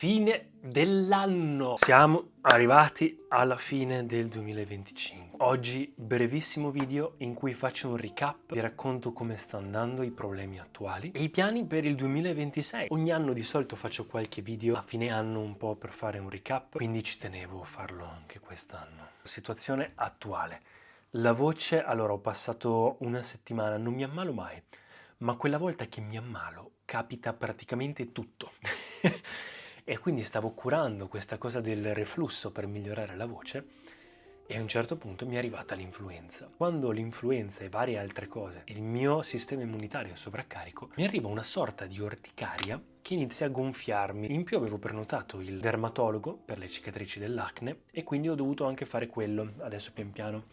Fine dell'anno! Siamo arrivati alla fine del 2025. Oggi brevissimo video in cui faccio un recap, vi racconto come sta andando, i problemi attuali e i piani per il 2026. Ogni anno di solito faccio qualche video a fine anno un po' per fare un recap, quindi ci tenevo a farlo anche quest'anno. Situazione attuale. La voce, allora ho passato una settimana, non mi ammalo mai, ma quella volta che mi ammalo capita praticamente tutto. E quindi stavo curando questa cosa del reflusso per migliorare la voce e a un certo punto mi è arrivata l'influenza. Quando l'influenza e varie altre cose, il mio sistema immunitario è sovraccarico, mi arriva una sorta di orticaria che inizia a gonfiarmi. In più avevo prenotato il dermatologo per le cicatrici dell'acne e quindi ho dovuto anche fare quello. Adesso pian piano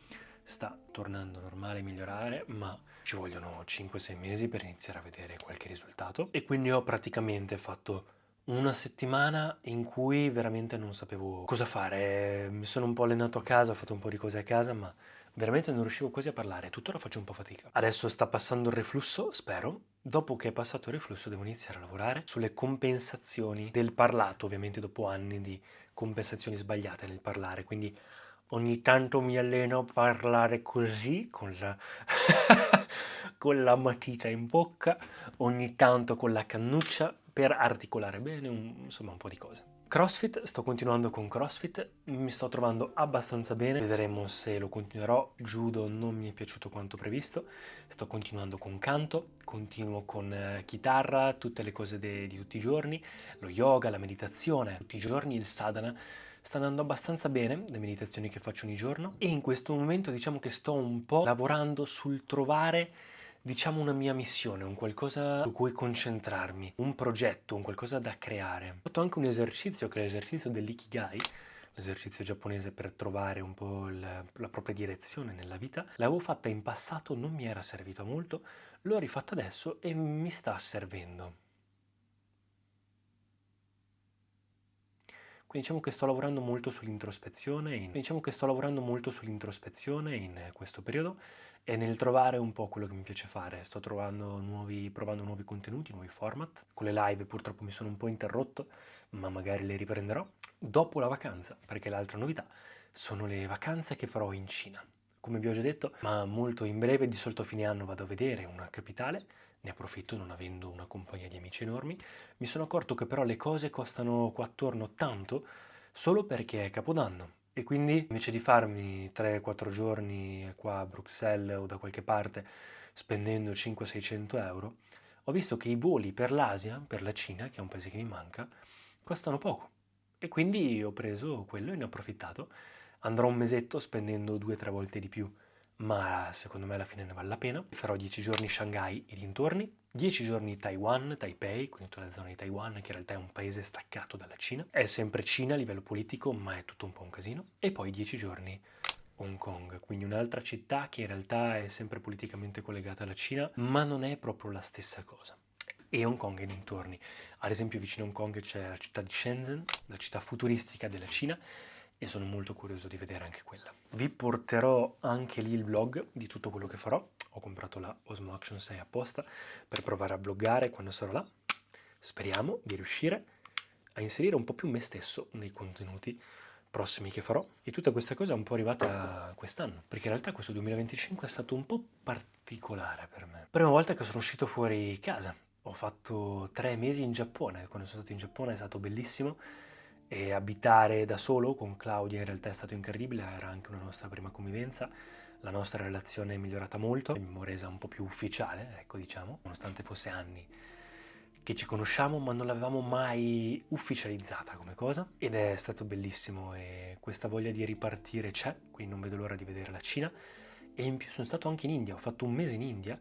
sta tornando normale, migliorare, ma ci vogliono 5-6 mesi per iniziare a vedere qualche risultato. E quindi ho praticamente fatto una settimana in cui veramente non sapevo cosa fare. Mi sono un po' allenato a casa, ho fatto un po' di cose a casa, ma veramente non riuscivo quasi a parlare. Tuttora faccio un po' fatica. Adesso sta passando il reflusso, spero. Dopo che è passato il reflusso devo iniziare a lavorare sulle compensazioni del parlato, ovviamente dopo anni di compensazioni sbagliate nel parlare, quindi ogni tanto mi alleno a parlare così, con la, con la matita in bocca, ogni tanto con la cannuccia per articolare bene, insomma un po' di cose. CrossFit, sto continuando con CrossFit, mi sto trovando abbastanza bene, vedremo se lo continuerò. Judo non mi è piaciuto quanto previsto, sto continuando con canto, continuo con chitarra, tutte le cose di tutti i giorni, lo yoga, la meditazione, tutti i giorni, il sadhana. Sta andando abbastanza bene le meditazioni che faccio ogni giorno e in questo momento diciamo che sto un po' lavorando sul trovare diciamo una mia missione, un qualcosa su cui concentrarmi, un progetto, un qualcosa da creare. Ho fatto anche un esercizio che è l'esercizio dell'ikigai, l'esercizio giapponese per trovare un po' la propria direzione nella vita. L'avevo fatta in passato, non mi era servito molto, l'ho rifatta adesso e mi sta servendo. Quindi diciamo che sto lavorando molto sull'introspezione in questo periodo e nel trovare un po' quello che mi piace fare. Sto provando nuovi contenuti, nuovi format. Con le live purtroppo mi sono un po' interrotto, ma magari le riprenderò dopo la vacanza, perché l'altra novità sono le vacanze che farò in Cina. Come vi ho già detto, ma molto in breve, di solito a fine anno vado a vedere una capitale, ne approfitto non avendo una compagnia di amici enormi. Mi sono accorto che però le cose costano qua attorno tanto solo perché è Capodanno e quindi invece di farmi 3-4 giorni qua a Bruxelles o da qualche parte spendendo 500-600 euro, ho visto che i voli per l'Asia, per la Cina, che è un paese che mi manca, costano poco. E quindi ho preso quello e ne ho approfittato. Andrò un mesetto spendendo 2-3 volte di più, ma secondo me alla fine ne vale la pena. Farò 10 giorni Shanghai e dintorni, 10 giorni Taiwan, Taipei, quindi tutta la zona di Taiwan, che in realtà è un paese staccato dalla Cina. È sempre Cina a livello politico, ma è tutto un po' un casino. E poi 10 giorni Hong Kong, quindi un'altra città che in realtà è sempre politicamente collegata alla Cina, ma non è proprio la stessa cosa. E Hong Kong e dintorni. Ad esempio vicino a Hong Kong c'è la città di Shenzhen, la città futuristica della Cina, e sono molto curioso di vedere anche quella. Vi porterò anche lì il vlog di tutto quello che farò. Ho comprato la Osmo Action 6 apposta per provare a vloggare quando sarò là. Speriamo di riuscire a inserire un po' più me stesso nei contenuti prossimi che farò. E tutta questa cosa è un po' arrivata quest'anno, perché in realtà questo 2025 è stato un po' particolare per me. Prima volta che sono uscito fuori casa. Ho fatto 3 mesi in Giappone. Quando sono stato in Giappone è stato bellissimo e abitare da solo con Claudia in realtà è stato incredibile, era anche una nostra prima convivenza, la nostra relazione è migliorata molto, l'abbiamo resa un po' più ufficiale, ecco diciamo, nonostante fosse anni che ci conosciamo ma non l'avevamo mai ufficializzata come cosa ed è stato bellissimo e questa voglia di ripartire c'è, quindi non vedo l'ora di vedere la Cina e in più sono stato anche in India, ho fatto un mese in India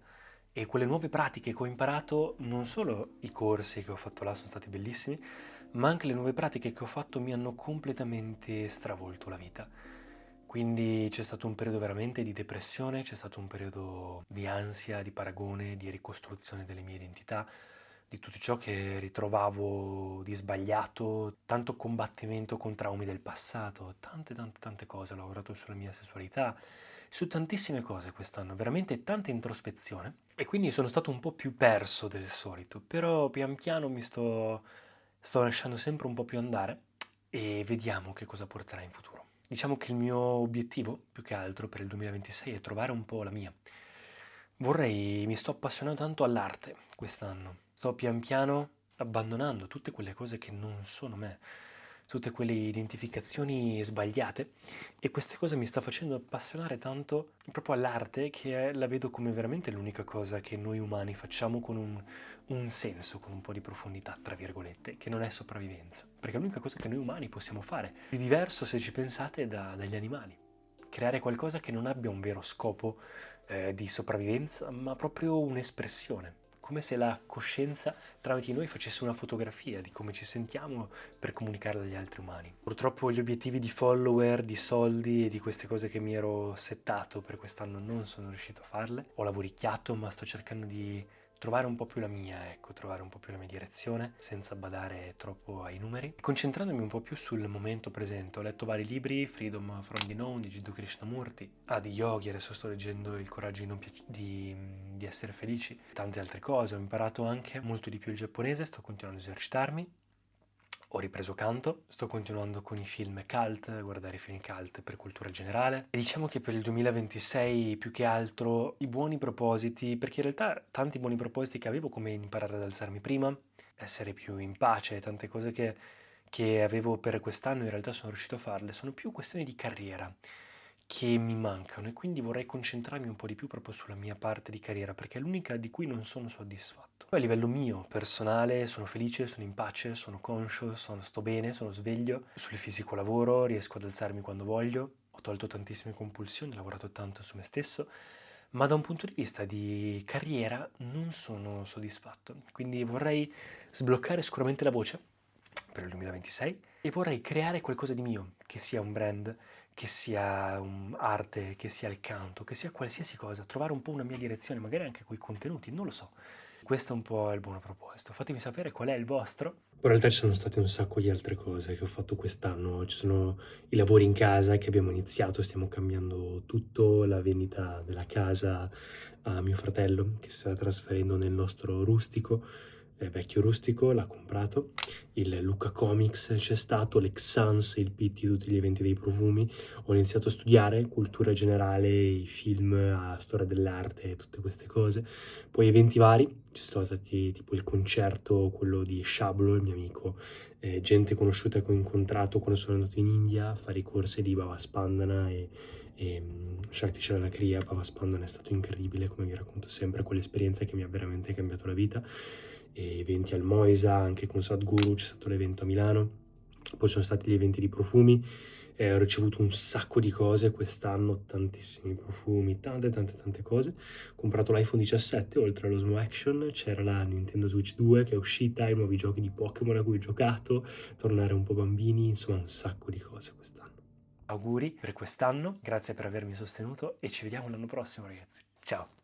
e quelle nuove pratiche che ho imparato, non solo i corsi che ho fatto là sono stati bellissimi, ma anche le nuove pratiche che ho fatto mi hanno completamente stravolto la vita. Quindi c'è stato un periodo veramente di depressione, c'è stato un periodo di ansia, di paragone, di ricostruzione delle mie identità, di tutto ciò che ritrovavo di sbagliato, tanto combattimento con traumi del passato, tante cose. Ho lavorato sulla mia sessualità, su tantissime cose quest'anno, veramente tanta introspezione e quindi sono stato un po' più perso del solito, però pian piano mi sto sto lasciando sempre un po' più andare e vediamo che cosa porterà in futuro. Diciamo che il mio obiettivo, più che altro per il 2026, è trovare un po' la mia. Mi sto appassionando tanto all'arte quest'anno. Sto pian piano abbandonando tutte quelle cose che non sono me, tutte quelle identificazioni sbagliate e queste cose mi sta facendo appassionare tanto proprio all'arte che la vedo come veramente l'unica cosa che noi umani facciamo con un senso, con un po' di profondità, tra virgolette, che non è sopravvivenza. Perché è l'unica cosa che noi umani possiamo fare, di diverso se ci pensate dagli animali. Creare qualcosa che non abbia un vero scopo di sopravvivenza, ma proprio un'espressione. Come se la coscienza tramite noi facesse una fotografia di come ci sentiamo per comunicarla agli altri umani. Purtroppo gli obiettivi di follower, di soldi e di queste cose che mi ero settato per quest'anno non sono riuscito a farle. Ho lavoricchiato, ma sto cercando di trovare un po' più la mia, ecco, trovare un po' più la mia direzione, senza badare troppo ai numeri, concentrandomi un po' più sul momento presente. Ho letto vari libri, Freedom from the Known di Jiddu Krishnamurti, di yogi, adesso sto leggendo Il coraggio di essere felici, tante altre cose. Ho imparato anche molto di più il giapponese, sto continuando ad esercitarmi. Ho ripreso canto, sto continuando con i film cult, a guardare i film cult per cultura generale e diciamo che per il 2026 più che altro i buoni propositi, perché in realtà tanti buoni propositi che avevo come imparare ad alzarmi prima, essere più in pace, tante cose che avevo per quest'anno in realtà sono riuscito a farle, sono più questioni di carriera che mi mancano e quindi vorrei concentrarmi un po' di più proprio sulla mia parte di carriera perché è l'unica di cui non sono soddisfatto. Poi a livello mio, personale, sono felice, sono in pace, sono conscio, sto bene, sono sveglio, sul fisico lavoro, riesco ad alzarmi quando voglio, ho tolto tantissime compulsioni, ho lavorato tanto su me stesso, ma da un punto di vista di carriera non sono soddisfatto, quindi vorrei sbloccare sicuramente la voce per il 2026 e vorrei creare qualcosa di mio, che sia un brand, che sia arte, che sia il canto, che sia qualsiasi cosa, trovare un po' una mia direzione, magari anche coi contenuti, non lo so. Questo è un po' il buono proposito. Fatemi sapere qual è il vostro. Poi in realtà ci sono state un sacco di altre cose che ho fatto quest'anno. Ci sono i lavori in casa che abbiamo iniziato, stiamo cambiando tutto, la vendita della casa a mio fratello che si sta trasferendo nel nostro rustico, vecchio rustico, l'ha comprato. Il Lucca Comics c'è stato, l'Exans, il PT, tutti gli eventi dei profumi. Ho iniziato a studiare cultura generale, i film, storia dell'arte, tutte queste cose. Poi eventi vari, ci sono stati tipo il concerto, quello di Shablo, il mio amico, gente conosciuta che ho incontrato quando sono andato in India a fare i corsi di Baba Spandana e Shakti Charanakriya. Baba Spandana è stato incredibile, come vi racconto sempre, quell'esperienza che mi ha veramente cambiato la vita. E eventi al Moisa, anche con Sadhguru, c'è stato l'evento a Milano. Poi sono stati gli eventi di profumi, ho ricevuto un sacco di cose quest'anno, tantissimi profumi, tante cose. Ho comprato l'iPhone 17, oltre all'Osmo Action c'era la Nintendo Switch 2 che è uscita, i nuovi giochi di Pokémon a cui ho giocato, tornare un po' bambini, insomma un sacco di cose quest'anno. Auguri per quest'anno, grazie per avermi sostenuto e ci vediamo l'anno prossimo ragazzi. Ciao!